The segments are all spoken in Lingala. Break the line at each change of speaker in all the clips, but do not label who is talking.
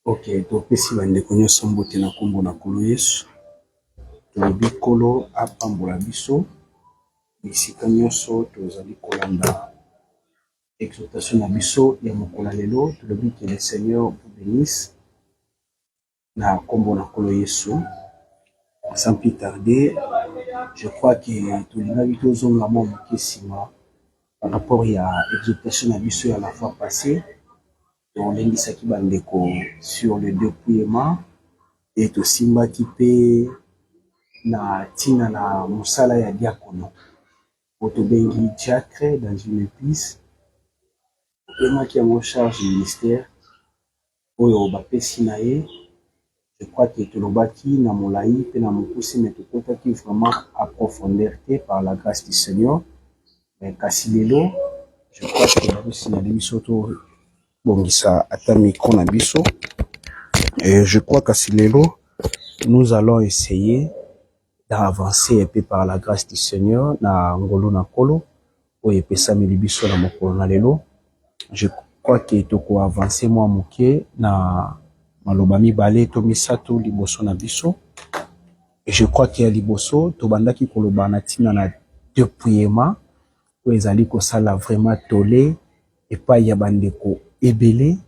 Ok, topesi bandeko nyonso mbote na kombo na Nkolo Yesu. Tolobi Nkolo apambola biso bisika nyonso tozali kolanda exhortation na biso ya mokolo lelo. Tolobi que le Seigneur vous bénisse na kombo na Nkolo Yesu. Sans plus tarder, je crois que tolingaki tozonga mwa moke nsima par rapport ya exhortation na biso ya la fois passée. On lengisaki bandeko sur le dépouillement et tosimbaki pe na tina na musala ya diakono otobengi diacre dans une église qui a en charge du ministère oyo bapesi na ye. Je crois que tolobaki na molai pe na mokusi mais tokotaki vraiment approfondir te par la grâce du Seigneur. Mais kasi lelo je crois que bakosi na biso to bongisa ata micro na biso. Et je crois kasi lelo nous allons essayer d'avancer un peu par la grâce du Seigneur na ngolo na kolo oyo epesami libiso na mokolo na lelo. Je crois que toko avancer moi moke na maloba mibale to misato liboso na biso. Et je crois que ya liboso to bandaki koloba na tina na dépouillement oyo ezali kosala vraiment tolé epai ya bandeko ebele.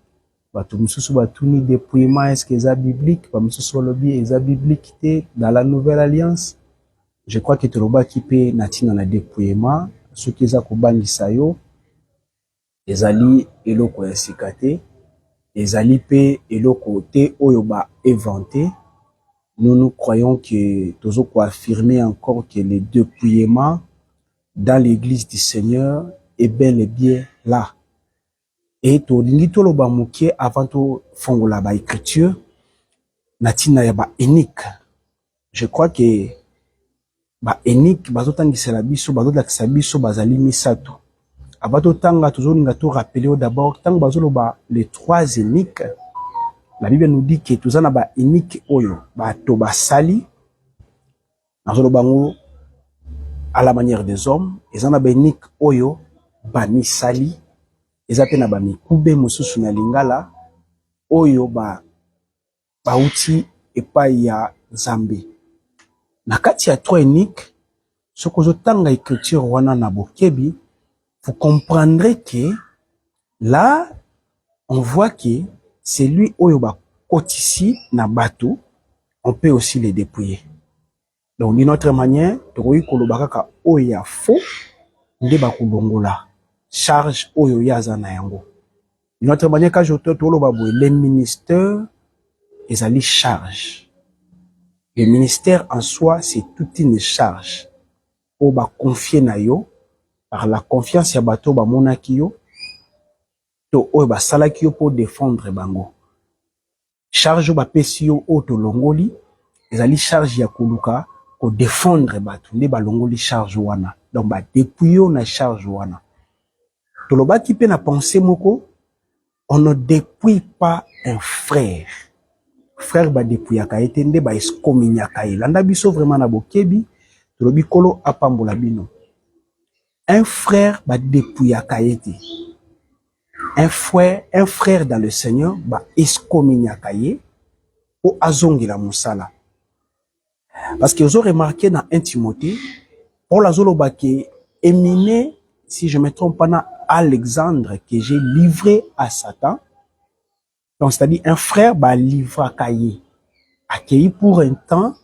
Bato mosusu batuni dépouillement est-ce que eza biblique, ba mosusu balobi eza biblique te dans la nouvelle alliance. Je crois que tolobaki pe na tina na dépouillement soki eza kobangisa yo ezali eloko ya sika te, ezali pe eloko te oyo ba inventé. Nous croyons que tozo ko affirmer encore que le dépouillement dans l'église du Seigneur est bel et bien là. Et to lingi to loba moke avant to fongola ba écriture natina ya ba unique. Je crois que ba unique bazotangisela biso bazolakisa biso bazali misato. Avant to tanga tozolinga to rappeler d'abord tanga bazoloba les trois uniques. La Bible nous dit que tozana ba unique oyo ba to basali nazoloba ngo à la manière des hommes. Ezana ba unique oyo ba misali ezate na ba mikube mosusu na lingala oyo bauti epai ya Nzambe. Na kati ya trois uniques, soko zotanga écriture wana na bokebi, vous comprendrez que là on voit que c'est lui oyo ba kotisi na bato, on peut aussi les dépouiller. Donc d'une autre manière, tokoki koloba kaka oyo ya faux nde ba kulongola charge oyo yaza na yango. D'une autre manière, quand je toloba boye les ministères ezali charge. Le ministère en soi c'est toute une charge. O ba confier na yo par la confiance ya bato ba monaki yo to oyo ba salaki yo pour défendre bango. Charge ba pesi yo o to longoli ezali charge ya koluka ko défendre bato nde ba longoli charge wana. Donc ba dépouiller na charge wana. Tolobaki pe na pensée moko, on ne dépouille pas un frère. Frère ba dépouille akaete nde ba excommuniaka ye. Landa biso vraiment na bokebi, tolobi kolo apambola bino. Un frère ba dépouille akaete. Un frère dans le Seigneur ba excommuniaka ye o azongela musala. Parce que vous avez remarqué dans 1 Timothée, Paul azoloba ke éminé, si je me trompe pas, Alexandre que j'ai livré à Satan. Donc c'est-à-dire un frère ba livra kaye accueilli pour un temps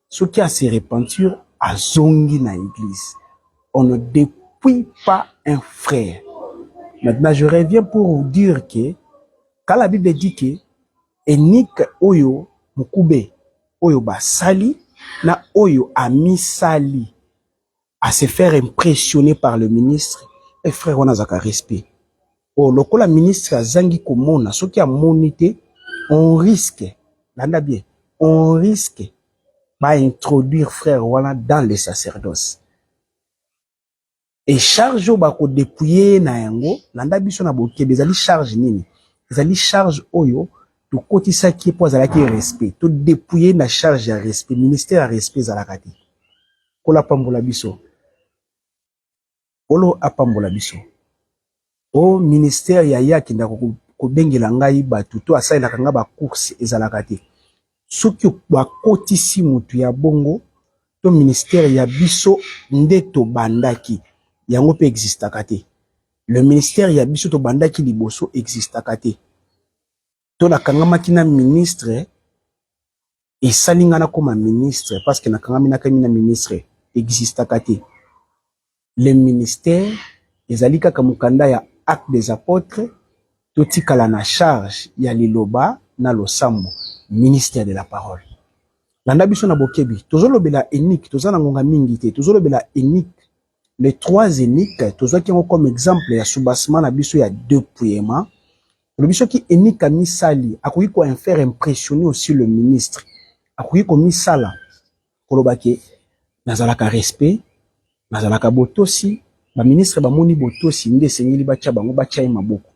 ce qui a ses repentures à zongi na église. On ne dépouille pas un frère. Maintenant je reviens pour vous dire que quand la Bible dit que enik oyo mukube oyo ba sali na oyo ami sali à se faire impressionner par le ministre, et frère on a zaka respect. Oh lokola ministre azangi komona soki a monité, on risque landa bien, on risque ba introduire frère wana dans le sacerdoce. Et charge ba ko dépouiller na yango landa biso na boke bezali charge nini? Bezali charge oyo to kotisa ki po azala ki respect, to dépouiller na charge ya respect, ministère ya respect zalaka te. Kola pambola biso. Kolo apambola biso. Au ministère ya ya kinda kodengela ngai batu to asalelaka nga ba course ezalaka te. Soki bakotisi mutu ya bongo to ministère ya biso nde tobandaki yango pe existaka te. Le ministère ya biso tobandaki liboso existaka te. To nakangamaki na ministre esalinga na koma ministre parce que nakangami na ministre existaka te. Le ministère ezali kaka mukanda ya acte des apôtres totikala na charge ya liloba na losambo ministère de la parole. Landa biso na bokebi tozolobela unique tozana ngonga mingi te tozolobela unique les trois uniques tozaki ngo comme exemple ya soubassement na biso ya dépouillement. Le biso qui unique misali akoki ko faire impressionner aussi le ministre akoki ko misala kolobaki nazalaka respect nazalaka botosi ba ministre ba moni botosi nde sengeli bacha bango bacha maboko.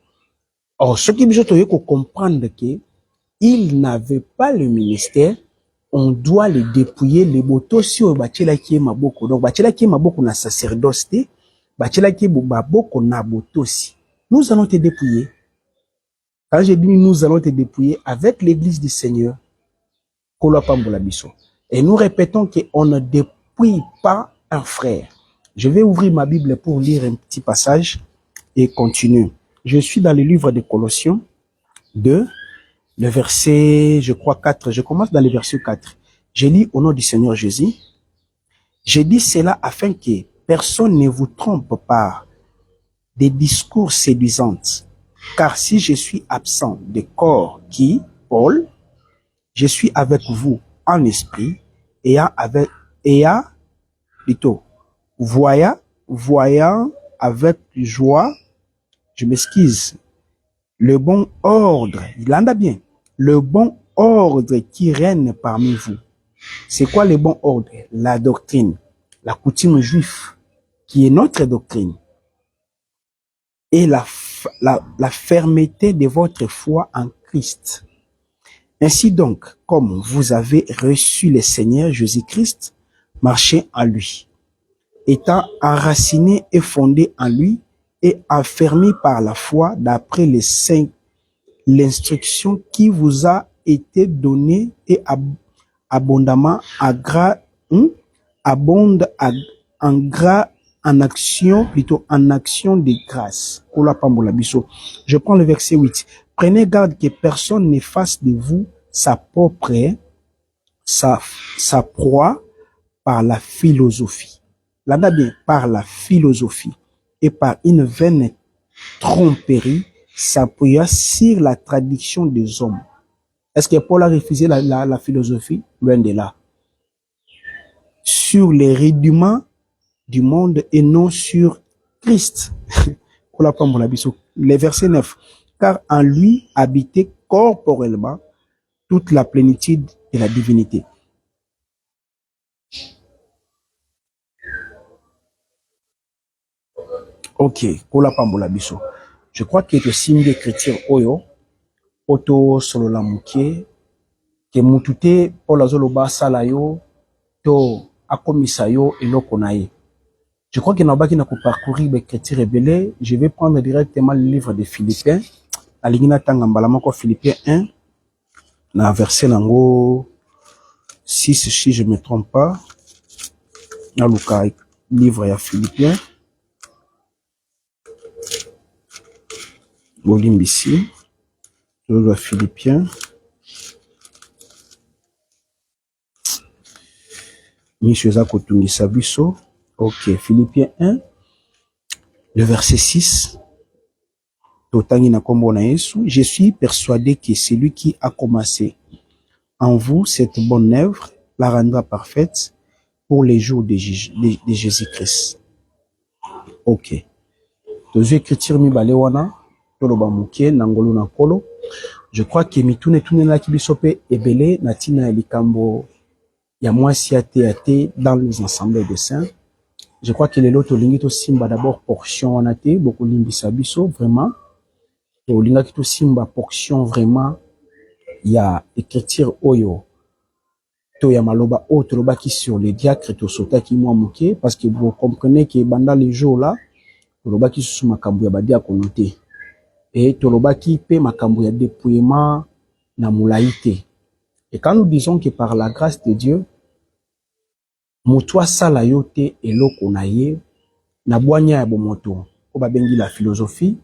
Or ce qui biso toye ko comprendre que il n'avait pas le ministère, on doit le dépouiller les botosi o bachela ki maboko. Donc bachela ki maboko na sacerdoce, bachela ki maboko na botosi. Nous allons te dépouiller. Quand je dis nous allons te dépouiller avec l'église du Seigneur, et nous répétons qu'on ne dépouille pas un frère. Je vais ouvrir ma Bible pour lire un petit passage et continuer. Je suis dans le livre de Colossiens 2, le verset, je crois 4. Je commence dans le verset 4. Je lis au nom du Seigneur Jésus. Je dis cela afin que personne ne vous trompe par des discours séduisants. Car si je suis absent de corps qui, Paul, je suis avec vous en esprit, voyant avec joie, je m'excuse, le bon ordre, il en a bien, le bon ordre qui règne parmi vous. C'est quoi le bon ordre? La doctrine, la coutume juive, qui est notre doctrine, et la fermeté de votre foi en Christ. Ainsi donc, comme vous avez reçu le Seigneur Jésus-Christ, marchez en lui, étant enraciné et fondé en lui et affermi par la foi d'après les saints, l'instruction qui vous a été donnée et abondamment abonde en action, plutôt en action de grâce. Je prends le verset 8. Prenez garde que personne ne fasse de vous sa proie par la philosophie. Là-bas bien, par la philosophie et par une vaine tromperie s'appuyant sur la tradition des hommes. Est-ce que Paul a refusé la philosophie? Loin de là. Sur les rudiments du monde et non sur Christ. Le verset 9. Car en lui habitait corporellement toute la plénitude de la divinité. Ok, je crois que le signe des chrétiens oyo, auto solo la mukie, que mutute Paul azoloba salayo, to akomisayo et lokonaye. Je crois qu'il n'a pas pour parcourir les chrétiens révélés. Je vais prendre directement le livre de Philippiens. Aligina Tangambalamako Philippiens 1, dans verset nango 6, si je ne me trompe pas. Dans le livre ya Philippiens. Bolimbisi. Le Philippiens. Monsieur Zakotungi Sabiso. Ok, Philippiens 1, le verset 6. Je suis persuadé que celui qui a commencé en vous cette bonne œuvre la rendra parfaite pour les jours de Jésus-Christ. Ok. Je crois que mitune la kibisope ebele natina likambo ya mwasi ate dans les assemblées de saints. Je crois que les loto lingito simba d'abord portion en athée, beaucoup limbisa biso, vraiment. Et au lingito simba portion vraiment, il y a écriture oyo. To ya maloba o to loba qui sur les diacres to sota qui moi mouké, parce que vous comprenez que pendant les jours là, to loba qui sous makambu ya badia konoté. et tolobaki pe makambo ya dépouillement na mulaïté. Et quand nous disons que par la grâce de Dieu, mutwa sala yote eloko na ye na bwanya ya bomoto ko babengi la philosophie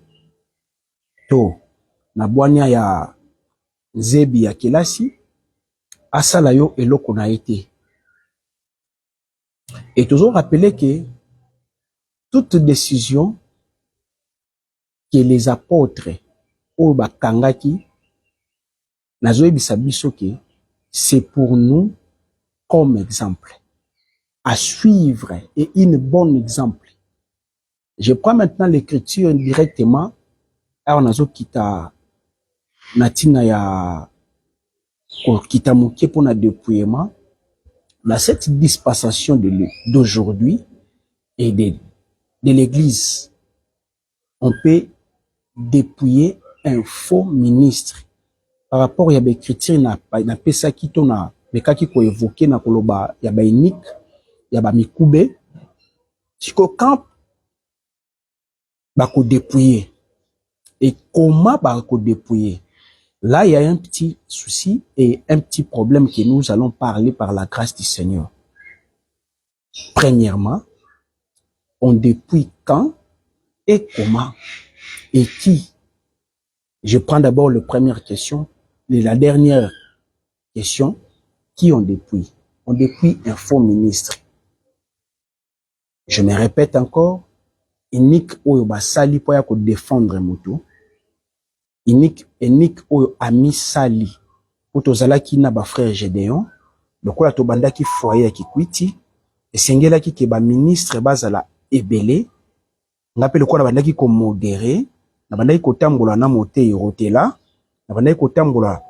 to na bwanya ya nzebi ya kelasi asala yo eloko na été. Et toujours rappeler que toute décision que les apôtres ou bakangaki nazoyebisa biso ke c'est pour nous comme exemple à suivre et une bonne exemple. Je prends maintenant l'écriture directement à nazo kita natina ya kita moké pour na dépouillement dans cette dispensation d'aujourd'hui et de l'église. On peut dépouiller un faux ministre par rapport à l'écriture na pesa kito na bekaki ko évoquer na koloba ya ba unique ya ba mikube siko quand ba ko dépouiller et comment ba ko dépouiller. Là, il y a un petit souci et un petit problème que nous allons parler par la grâce du Seigneur. Premièrement, on dépouille quand et comment et qui. Je prends d'abord la première question et la dernière question. Qui on dépouille? On dépouille un faux ministre. Je me répète encore, unique oyo basali po ya ko défendre moto. Unique oyo ami sali utozala ki na ba frère Gédéon lokola to bandaki foyer ki kwiti esengela ki ke ba ministre bazala ebele ngape lokola bandaki ko modérer na bandaki ko tambola na motei rotela na bandaki ko tambola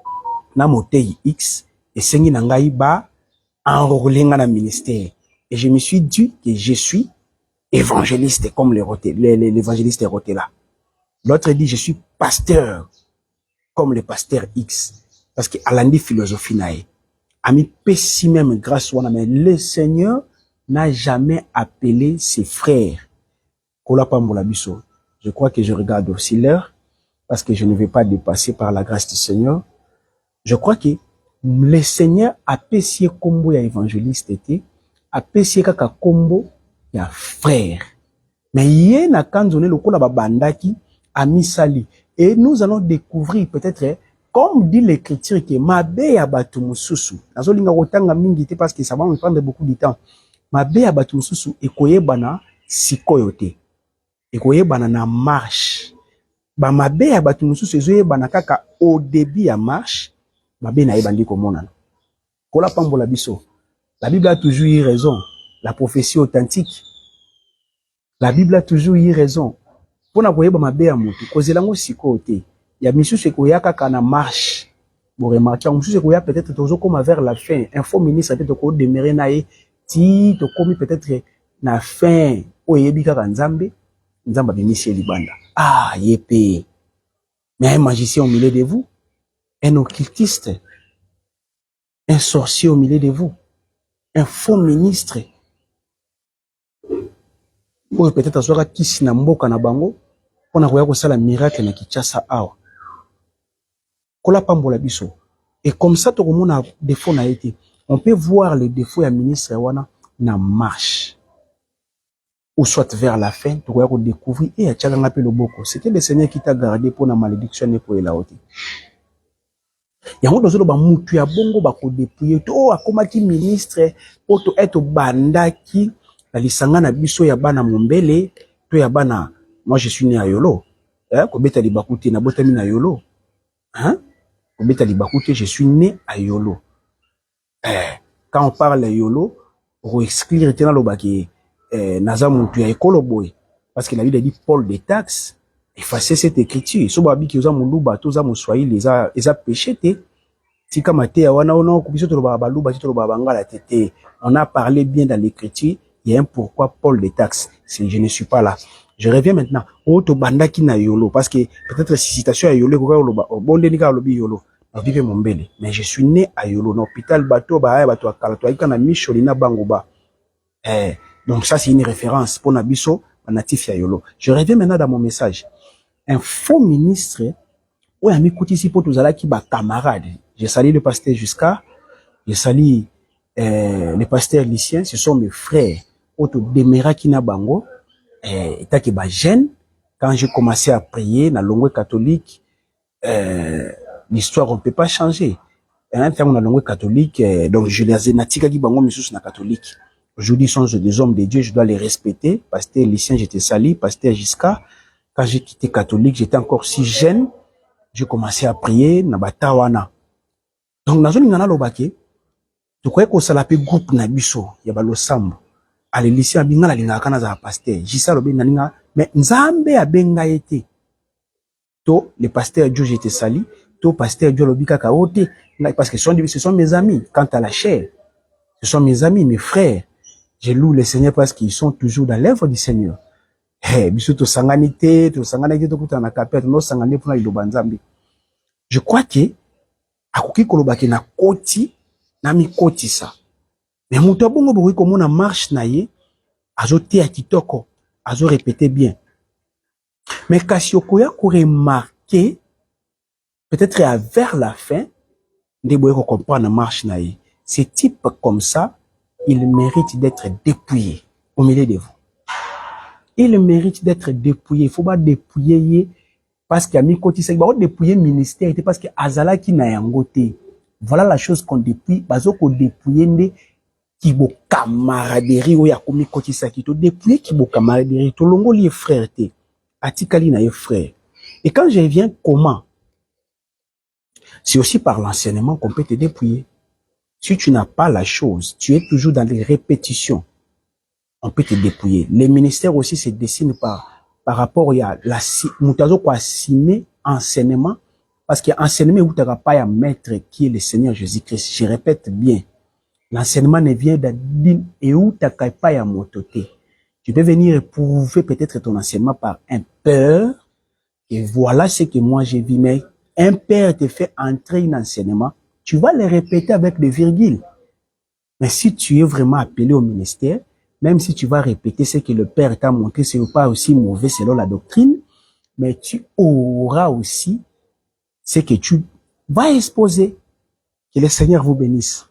na motei X esengi na ngai ba enrôler na ministère et je me suis dit que je suis évangéliste comme l'évangéliste rotela. L'autre dit, je suis pasteur, comme le pasteur X. Parce que Alandi philosophie nae. Ami pessi même grâce à mais le Seigneur n'a jamais appelé ses frères. Kola pambola biso. Je crois que je regarde aussi l'heure, parce que je ne vais pas dépasser par la grâce du Seigneur. Je crois que le Seigneur a pessi kombo ya évangéliste était, a pessi kaka kombo ya frère. Mais yé na kanzone le kola babandaki, Amisali. Et nous allons découvrir peut-être, comme dit l'écriture, que Mabe ya batu mususu. Nazo linga kotanga mingi te parce que ça va me prendre beaucoup de temps. Mabe ya batu mususu ekoyebana sikoyote. Ekoyebana na marche. Ba mabe ya batu mususu ezoyebana kaka au début ya marche. Mabe na yebandi komona. Kola pambola biso. La Bible a toujours eu raison. La prophétie authentique. La Bible a toujours eu raison. Pour na koyeba mabe ya mutu kozelango siko te ya misusu ekoyaka kana marche bo remarquer misusu ekoya peut-être toujours comme vers la fin un faux ministre peut-être ko demeurer na ye ti to komi peut-être na fin oyebi kaka nzambe bimisi libanda yepé mais un magicien au milieu de vous, un occultiste, un sorcier au milieu de vous, un faux ministre ou peut-être asoka kisi na mboka na bango pona koya ko sala miracle na Kinshasa awa kola pambola biso. Et comme ça to komona défaut na été, on peut voir les défauts ya ministre wana na marche ou soit vers la fin to koya ko découvrir et atchaka ngape loboko. C'était le Seigneur qui t'a gardé pour na malédiction ne pour la haute. Yango dozolo ba mutu ya bongo ba ko dépouiller to akomaki ministre poto eto bandaki la lisanga na biso ya bana mombele to ya bana. Moi je suis né à Yolo, kobeta libakuti na botami na Yolo, kobeta libakuti, je suis né à Yolo. Quand on parle Yolo, on exclure tena lobaki naza muntu ya ekolo boy, parce que la Bible dit Paul des taxes, effacer cette écriture. So babi ki oza muluba to za muswahili eza péché te. Tika mate ya wana ona kubiso to ba baluba to ba bangala tete. On a parlé bien dans l'écriture. Il y a un pourquoi Paul des taxes. Si je ne suis pas là. Je reviens maintenant au to bandaki na Yolo parce que peut-être si citation à Yolo ko loba bonde ni ka lobi Yolo na vive mombele mais je suis né à Yolo na hôpital bato ba bato akala to ikana misholi na bangoba donc ça c'est une référence pour na biso natif ya Yolo. Je reviens maintenant dans mon message. un faux ministre où il y a mis côté ici pour tous qui ba camarades. J'ai sali le pasteur Jusqu'à, j'ai sali le pasteur Lucien, ce sont mes frères. Auto Demera qui n'a bango, et qui ba jeune. Quand j'ai commencé à prier dans l'ongwe catholique, l'histoire on peut pas changer. Un temps on a l'ongwe catholique, donc je les ai natika qui bango misus na catholique. Aujourd'hui sont des hommes de Dieu, je dois les respecter. Pasteur Lucien, j'étais sali, pasteur Jusqu'à. Quand j'ai quitté catholique, j'étais encore si jeune. J'ai commencé à prier na batawana. Donc nazo lingana lobake, tu crois que ça l'appelle groupe na biso ya balo sambo. Ale lycée abinga la linga kana za pasteur. Jisa lobe na linga mais nzambe abenga ete. To le pasteur Dieu j'étais sali, to pasteur Dieu lobika ka ote parce que ce sont mes amis quant à la chair. Ce sont mes amis, mes frères. Je loue le Seigneur parce qu'ils sont toujours dans l'œuvre du Seigneur. Biso to sanganité to kutana kapet no sangane pona liloba nzambe. Je crois que akoki kolobaki na koti na mikoti sa. Mais muto bongo bokoki komona marche na ye azo te ya kitoko, azo répéter bien. Mais kasi okoya ko remarquer peut-être vers la fin nde boye ko comprendre marche na ye. Ces types comme ça, ils méritent d'être dépouillés au milieu de vous. Il mérite d'être dépouillé. Il faut pas dépouiller parce qu'il y a mis côté c'est pas dépouiller ministère parce que azala qui na yangote. Voilà la chose qu'on dépouille. Bazo ko dépouiller ndé qui bo camaraderie o ya komi côté ça qui to dépouiller qui bo camaraderie to longo li frère té. Atikali na ye frère. Et quand je reviens comment? C'est aussi par l'enseignement qu'on peut te dépouiller. Si tu n'as pas la chose, tu es toujours dans les répétitions. On peut te dépouiller. Les ministères aussi se dessinent par rapport à la mutazo kwa simer enseignement parce que enseignement où t'auras pas un maître qui est le Seigneur Jésus-Christ. Je répète bien. L'enseignement ne vient d'Adine et où t'auras pas un mototé. Tu peux venir éprouver peut-être ton enseignement par un peur et voilà ce que moi j'ai vu. Mais un père te fait entrer un enseignement, tu vas le répéter avec des virgules. Mais si tu es vraiment appelé au ministère, même si tu vas répéter ce que le Père t'a montré, ce n'est pas aussi mauvais selon la doctrine, mais tu auras aussi ce que tu vas exposer. Que le Seigneur vous bénisse.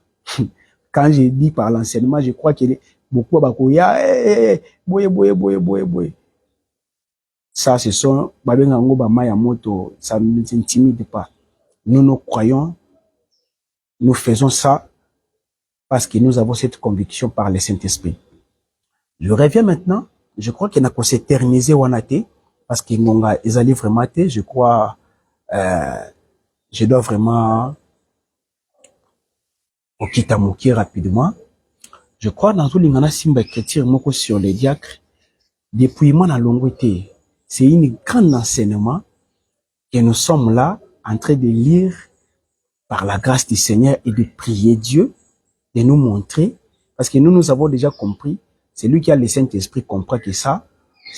Quand j'ai dit par l'enseignement, je crois qu'il est beaucoup bakoya, boye. Ça, ce sont, ça ne nous intimide pas. Nous croyons, nous faisons ça parce que nous avons cette conviction par le Saint-Esprit. Je reviens maintenant. Je crois qu'il n'a pas s'éterniser wanate parce qu'il m'a ezali vraiment té. Je crois, je dois vraiment okitamuki rapidement. Je crois dans tout l'ingana simba écriture moko sur les diacres. Depuis moi na longweté, c'est une grande enseignement que nous sommes là en train de lire par la grâce du Seigneur et de prier Dieu de nous montrer parce que nous avons déjà compris. C'est lui qui a le Saint-Esprit comprend que ça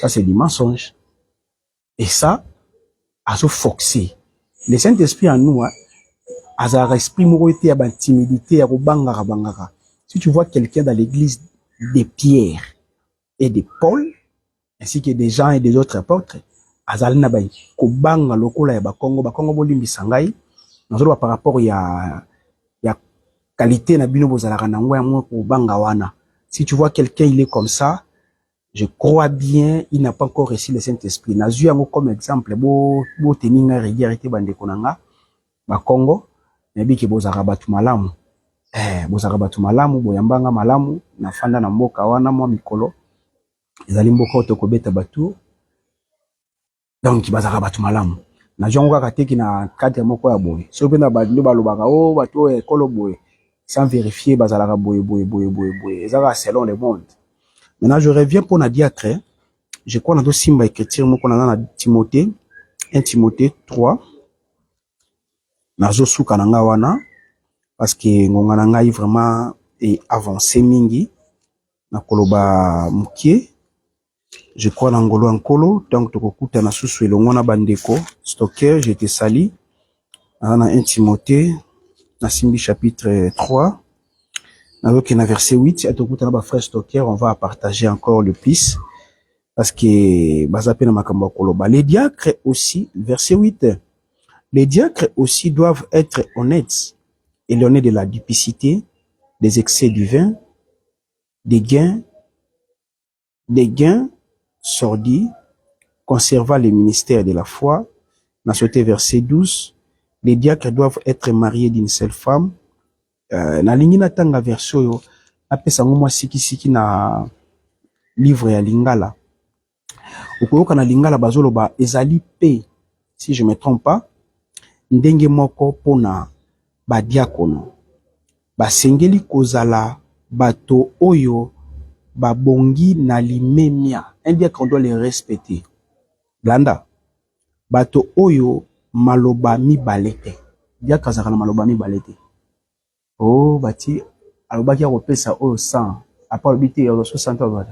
c'est du mensonge. Et ça, a se foxé. Le Saint-Esprit en nous, a un esprit moroité, a une timidité, a bangara. Si tu vois quelqu'un dans l'église de Pierre et de Paul, ainsi que des gens et des autres apôtres, azal na bay ko banga lokola ya bakongo bolimbi sangai, nazolo par rapport ya qualité na bino bozalaka na ngwa mo ko banga wana. Si tu vois quelqu'un, il est comme ça, je crois bien, il n'a pas encore reçu le Saint-Esprit. Nazu yango comme exemple, bo teninga régularité bande konanga, ba Congo, nebi ke bozaka batu malamu. Bozaka batu malamu, boyambanga malamu, na fanda na mboka wana mwa mikolo. Ezali mboka to kobeta batu. Donc bazaka batu malamu. Na jongo kaka teki na cadre moko ya boye. So pe na ba balobaka o batu ekolo boye. Sans vérifier, bazalaka boye. Ezaka selon le monde. Maintenant, je reviens pour na diacre. Je crois dans simba écriture moko na Timothée, 1 Timothée 3. Nazo suka nanga wana parce que ngonga na ngai vraiment est avancé mingi na koloba mukie. Je crois na ngolo ankolo donc tokokuta na susu elongo na bandeko stocker j'étais sali na 1 Timothée na simbi chapitre 3 na verset 8 atokuta na ba frère stocker on va partager encore le plus parce que bazape na makambo koloba. Les diacres aussi, verset 8, les diacres aussi doivent être honnêtes, éloignés de la duplicité, des excès divins, des gains sordides, conservant le ministère de la foi. Dans ce verset 12, les diacres doivent être mariés d'une seule femme. Na lingi na tanga verset yo, apesa ngomwa siki na livre ya Lingala. Okoyoka na Lingala bazoloba ezali pe, si je me trompe pas, ndenge moko pona ba diakono. Basengeli kozala bato oyo babongi na limemia. Un diacre doit les respecter. Blanda. Bato oyo maloba mibale te. Diacre azaka na maloba mibale te. Oh bati alobaki akopesa oyo 100 apa lobite ya 60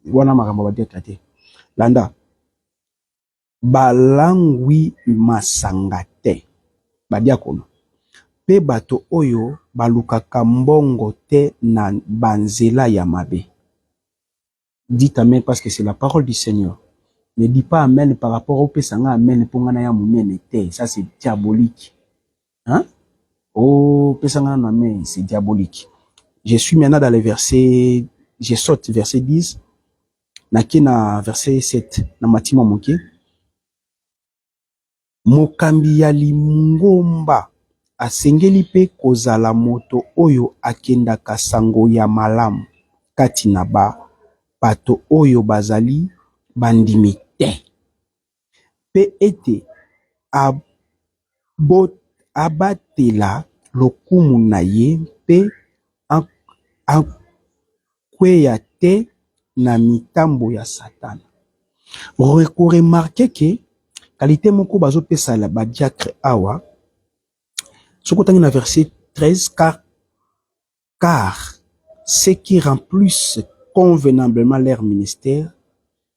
wana makambo ba diacre te. Landa. Balangwi masanga te. Ba diakono. Pe bato oyo balukaka mbongo te na banzela ya mabe. Dites amen parce que c'est la parole du Seigneur. Ne dis pas amen par rapport au pesanga amen pour ngana ya mumene te. Ça c'est diabolique. Hein? Oh, pesanga na amen, c'est diabolique. Je suis maintenant dans les versets, je saute verset 10. Na verset 7 na matima moke. Mokambi ya lingomba asengeli pe kozala moto oyo akendaka sango ya malamu kati na bato oyo bazali bandimi te. Pe ete abatela lokumu na ye pe akweya te na mitambo ya Satan. Remarquez que qualité moko bazo pesa la ba diacre awa. Sokotangi na verset 13, car ceux qui remplissent convenablement leur ministère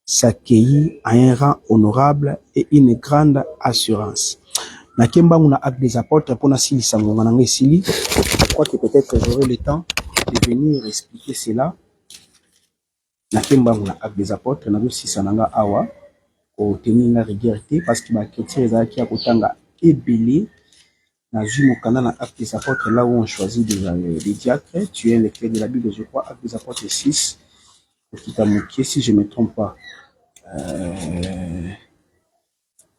s'accueillent à un rang honorable et une grande assurance. Na kemba muna acte des apôtres pour na sili sangonga na ngesili. Je crois que peut-être j'aurai le temps de venir expliquer cela. Na kemba muna acte des apôtres na dosi sananga awa au tenir la rigueur parce que ba chrétien ezaki akotanga ebele. Dans acte des apôtres, là où on choisit des diacres, tu es lecteur de la Bible, je crois, acte des apôtres 6, si je ne me trompe pas.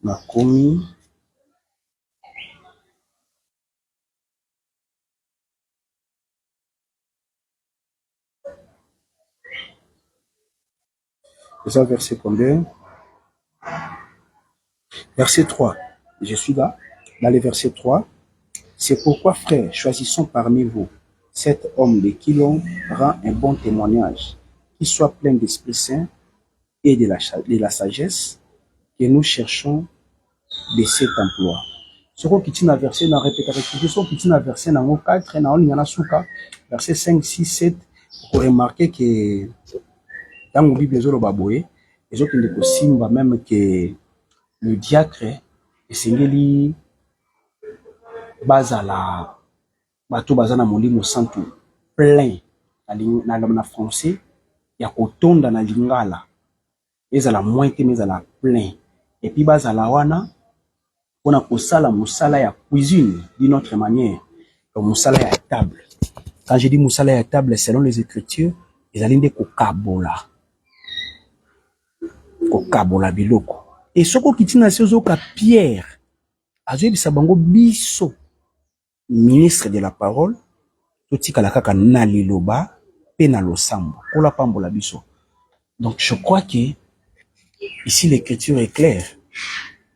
Ma commis. C'est ça, verset combien? Verset 3. Je suis là, dans le verset 3. C'est pourquoi, frères, choisissons parmi vous cet homme de qui l'on rend un bon témoignage, qui soit plein d'Esprit Saint et de la sagesse, que nous cherchons de cet emploi. Ce qu'on quitte dans verset, dans répétition, quitte dans verset, dans 4, dans l'ingana souka, verset 5, 6, 7, pour remarquer que dans la Bible, les autres ne possible même que le diacre, et c'est lui, bazala, bato bazana molimo santu, plein, na français, ya kotonda na lingala, ezala mointe, mais ezala plein, et puis bazala wana, on a kosala musala ya cuisine d'une autre manière, comme musala ya table. Quand je dis musala ya table, selon les Écritures, ils allaient de kokabola biloko. Et ce qu'on quitte na sezoka Pierre, azoyebi sabango biso, ministre de la parole, toti kalakaka na liloba, pe na losambo, kola pambola biso. Donc je crois que ici l'écriture est claire.